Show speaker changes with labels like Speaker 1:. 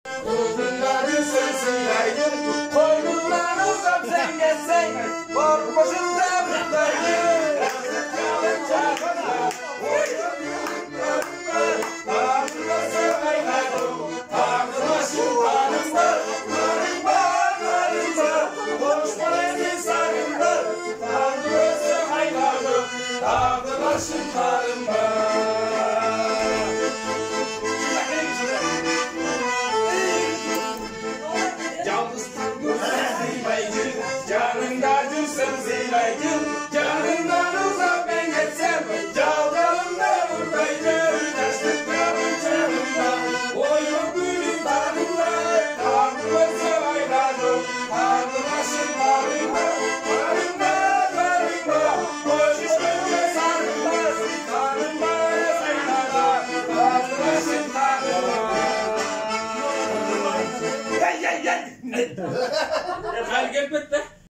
Speaker 1: Uzunları sensizleydin, koynundan uzak sen geçsen, korkmuşum da buradayım. Yazık kalın çakana, oyun ağzıma seveyledim, ağzıma şutanımda, narımda, konuşma insanımda, ağzıma seveyledim, ağzıma şutanımda. Canından uzak ben geçsem, çalgalımda buradaydım, yaşlıklarım canımda, oyun gülüm tanımda, tanrıma sevayladım, tanrıma şıklarımda, karımda, koşmuş önce sarımda, tanrıma sevayladım, tanrıma şıklarımda. Hey! Gel.